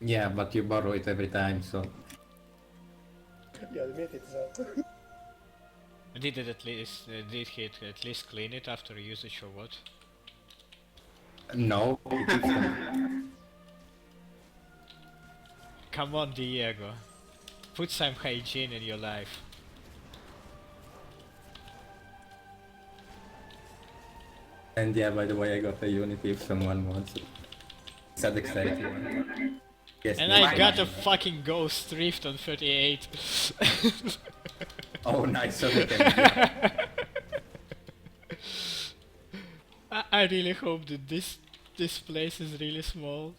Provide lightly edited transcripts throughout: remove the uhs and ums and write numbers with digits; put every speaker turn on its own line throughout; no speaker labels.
Yeah, but you borrow it every time, so...
Yeah, admit it's
Did it at least did he at least clean it after usage or what?
No, he keeps them.
Come on, Diego. Put some hygiene in your life.
And yeah, by the way, I got a Unity if someone wants it. It's a dexterity one. Yes,
And
yes,
I got a
mine.
fucking ghost rift on 38.
Oh, nice, so we can... Yeah.
I really hope that this place is really small.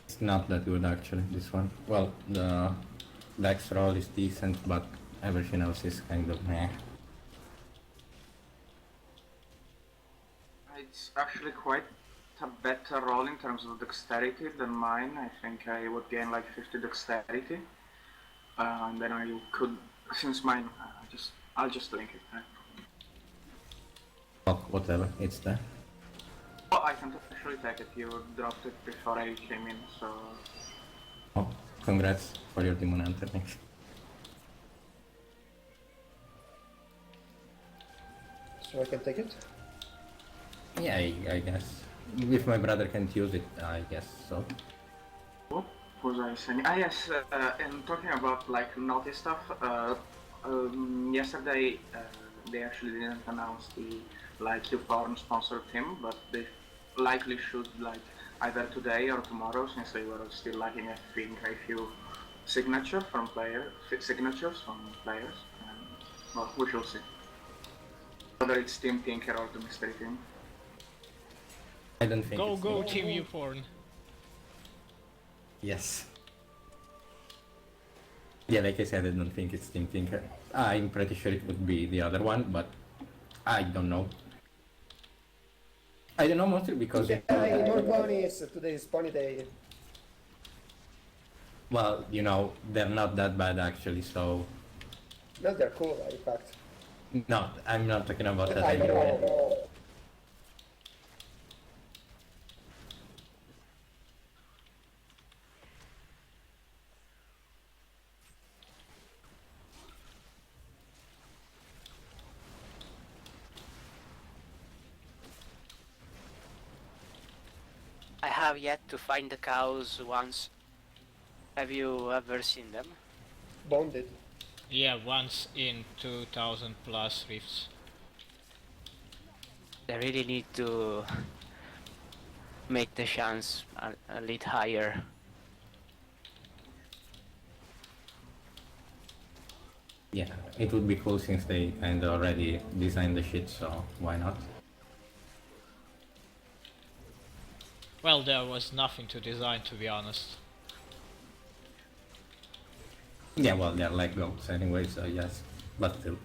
It's not that good actually, this one. Well, the dex roll is decent, but everything else is kind of meh.
It's actually quite a better roll in terms of dexterity than mine. I think I would gain like 50 dexterity. And then I could, since mine, I'll just link it.
Oh, whatever, it's there.
Oh, I can actually take it. You dropped it before I came in, so...
Oh, congrats for your Demon Hunter, thanks.
so I can take it.
Yeah, I guess. If my brother can't use it, I guess so.
What was I saying? Ah, yes, and talking about like naughty stuff, yesterday they actually didn't announce the like YouPorn sponsored team, but they likely should like either today or tomorrow, since they were still lacking I think a few signatures from players, and well, we shall see. Whether it's Team Tinker or the Mystery Team.
I don't think
Go
it's
go
me.
team YouPorn.
Yes. Yeah, like I said, I don't think it's Team Tinker. I'm pretty sure it would be the other one, but I don't know. I don't know mostly because...
Yeah, more ponies. Today is pony day.
Well, you know, they're not that bad actually, so...
No, they're cool, in fact.
No, I'm not talking about that.
I
I mean,
know.
I have yet to find the cows once. Have you ever seen them?
Bonded.
Yeah, once in 2000 plus rifts.
They really need to make the chance a little higher.
yeah, it would be cool since they kind of already designed the shit, so why not?
Well, there was nothing to design, to be honest.
Yeah, well, they're like goats anyway, so yes, but still.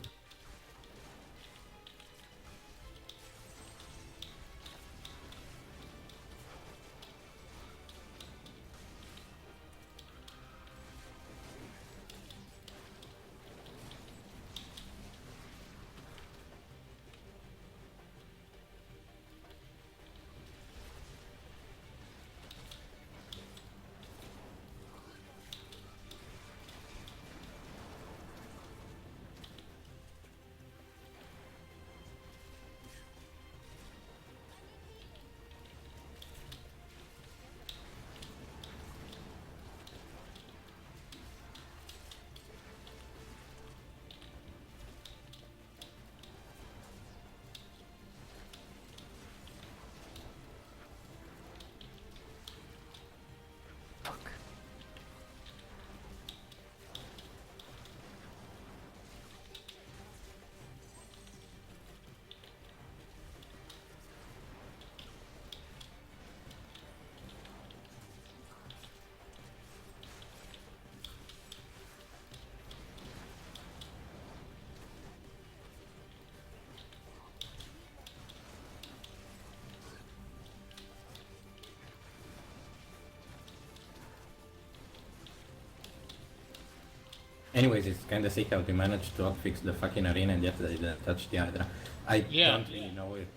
Anyways, it's kinda sick how they managed to fix the fucking arena and yet they didn't touch the Hydra. I
Yeah.
don't really know if...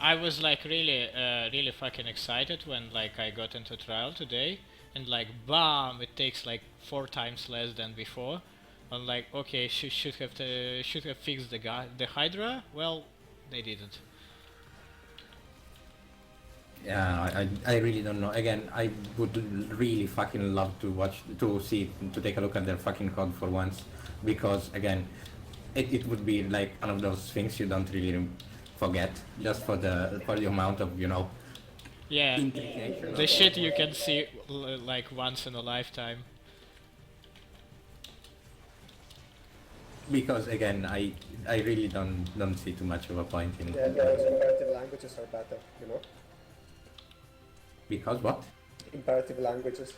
I was like really fucking excited when like I got into trial today, and like bam, it takes like 4 times less than before. I'm like, okay, should have fixed the Hydra. Well, they didn't.
Yeah, I really don't know. Again, I would really fucking love to take a look at their fucking code for once, because again, it would be like one of those things you don't really forget, just for the amount of, you know,
Yeah,
implication.
the shit you can see like once in a lifetime.
Because again, I really don't see too much of a point in.
Yeah, those imperative languages are better, you know?
Because what?
Imperative languages.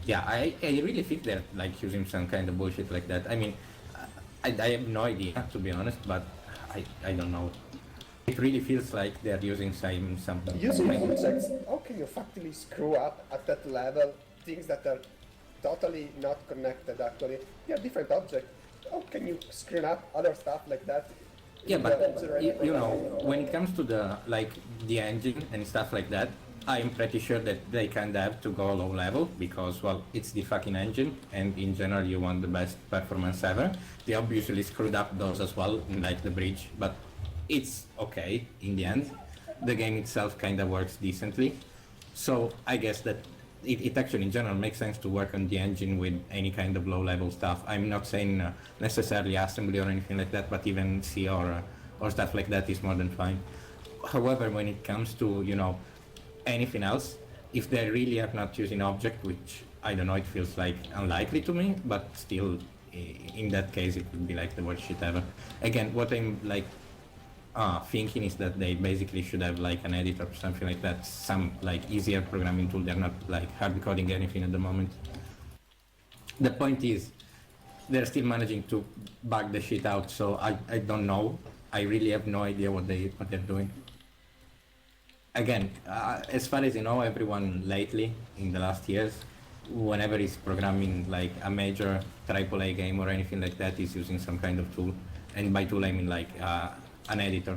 Yeah, I really think they're like using some kind of bullshit like that. I mean, I have no idea, to be honest, but I don't know. It really feels like they're using some
Using objects, how can you factually screw up at that level things that are totally not connected actually? You have different objects. How can you screw up other stuff like that?
Yeah,
in
but
the observation
you know,
program?
when it comes to the engine and stuff like that, I'm pretty sure that they kind of have to go low level because, well, it's the fucking engine, and in general you want the best performance ever. They obviously screwed up those as well, like the bridge, but it's okay in the end. The game itself kind of works decently, so I guess that it actually in general makes sense to work on the engine with any kind of low level stuff. I'm not saying necessarily assembly or anything like that, but even C or stuff like that is more than fine. However, when it comes to, you know, anything else, if they really are not using object, which I don't know, it feels like unlikely to me, but still in that case it would be like the worst shit ever. Again, what I'm like thinking is that they basically should have like an editor or something like that, some like easier programming tool. They're not like hard coding anything at the moment. The point is, they're still managing to bug the shit out, so I don't know. I really have no idea what they're doing. Again, as far as you know, everyone lately in the last years, whenever he's programming like a major AAA game or anything like that, is using some kind of tool, and by tool I mean like an editor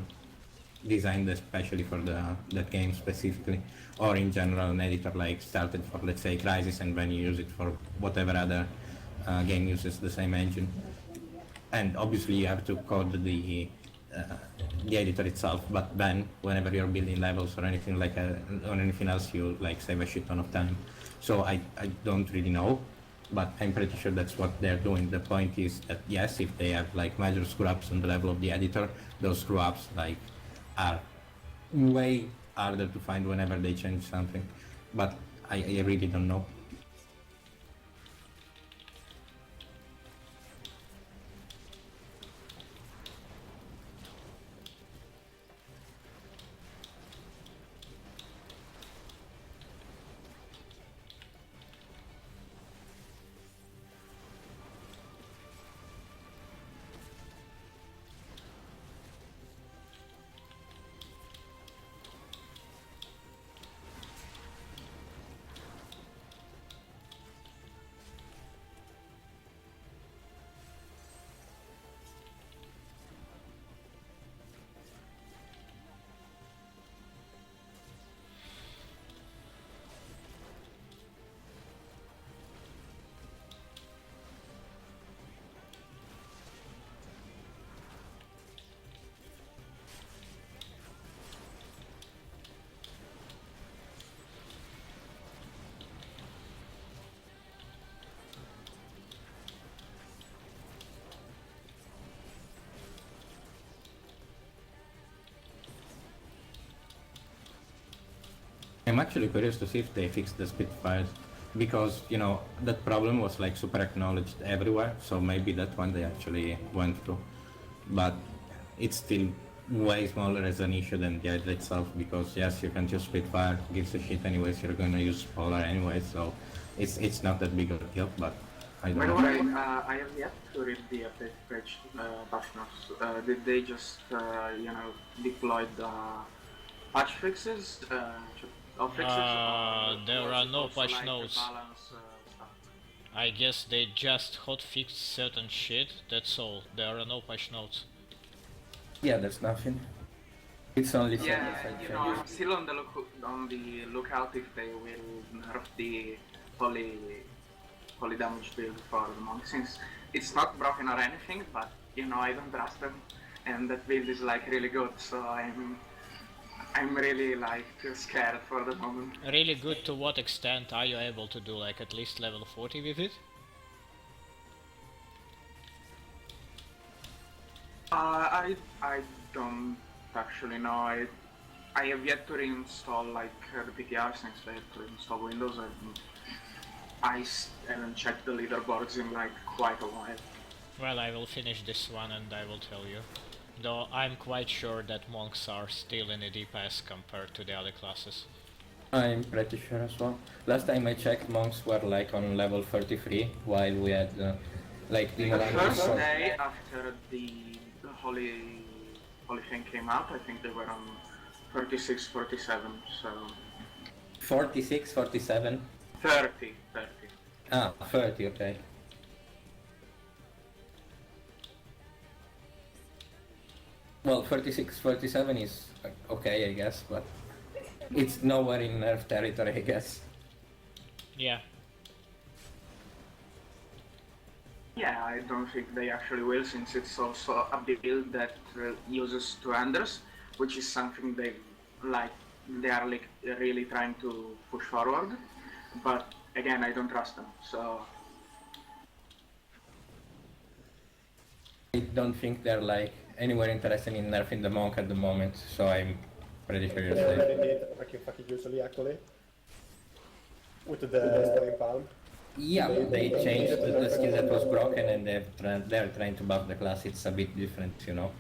designed especially for that game specifically, or in general an editor like started for, let's say, Crysis, and then you use it for whatever other game uses the same engine. And obviously you have to code the editor itself, but then whenever you're building levels or anything like or anything else, you like save a shit ton of time. So I don't really know, but I'm pretty sure that's what they're doing. The point is that yes, if they have like major screw-ups on the level of the editor, those screw-ups like are way harder to find whenever they change something. But I really don't know. I'm actually curious to see if they fixed the Spitfires, because, you know, that problem was like super acknowledged everywhere, so maybe that one they actually went through. But it's still way smaller as an issue than the idea itself, because yes, you can use Spitfire, gives a shit anyways, you're gonna use Polar anyway, so it's not that big of a deal, but I don't
By the
know.
way, I have yet to read the update page, patch notes. Did they just, deploy the patch fixes? Or fixes? Or
There
was
are
it
no
also
patch
like
notes.
balance stuff?
I guess they just hotfixed certain shit, that's all. There are no patch notes.
Yeah, there's nothing. It's only some
Yeah,
side
you know,
changes.
I'm still on the lookout if they will nerf the holy damage build for the monk, since it's not broken or anything, but you know, I don't trust them, and that build is like really good, so I'm really like scared for the moment.
Really good. To what extent are you able to do like at least level 40 with it?
I don't actually know. I have yet to reinstall like the PTR since I had to reinstall Windows, and haven't checked the leaderboards in like quite a while.
Well, I will finish this one and I will tell you. Though I'm quite sure that monks are still in a DPS compared to the other classes.
I'm pretty sure as well. Last time I checked, monks were like on level 33, while we had like the
The
Milan
first
was
day after the holy thing came out, I think they were on 36, 47, so
46, 47.
30.
Ah, 30, okay. Well, 46, 47 is okay, I guess, but it's nowhere in nerf territory, I guess.
Yeah.
Yeah, I don't think they actually will, since it's also a build that uses two enders, which is something they are like really trying to push forward. But again, I don't trust them. So
I don't think they're like anywhere interested in nerfing the monk at the moment, so I'm pretty sure you're
They
safe.
already need fucking usually actually. With the spelling palm.
Yeah, they changed the skill that was broken and they're trying to buff the class. It's a bit different, you know.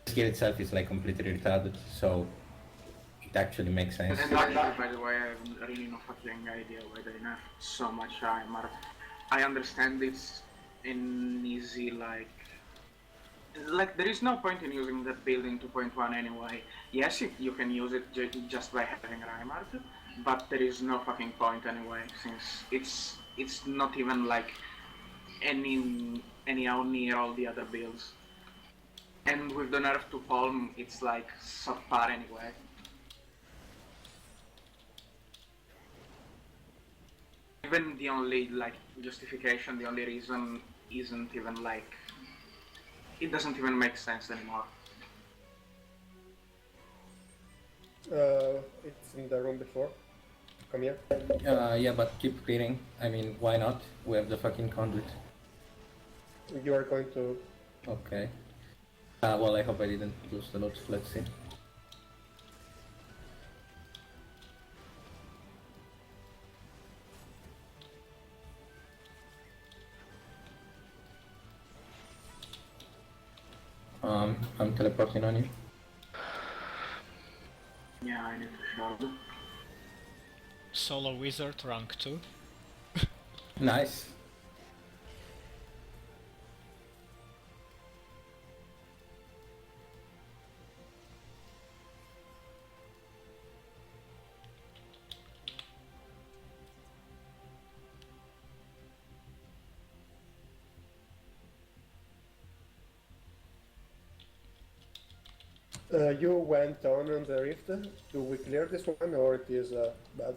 The skill itself is like completely retarded, so it actually makes sense.
and actually, by the way, I have really no fucking idea why they nerf so much armor. I understand it's an easy like there is no point in using that build in 2.1 anyway. Yes, you can use it just by having Reinhardt, but there is no fucking point anyway, since it's not even like anyhow near all the other builds. And with the nerf to Palm, it's like subpar anyway. Even the only like justification, the only reason isn't even like it doesn't even make sense anymore.
It's in the room before. Come here.
Yeah, but keep clearing. I mean, why not? We have the fucking conduit.
You are going to.
Okay. Well, I hope I didn't lose the loot. Let's see. I'm teleporting on you.
Yeah, I need to shard.
Solo Wizard rank 2.
Nice.
You went on the rift. Do we clear this one or it is bad?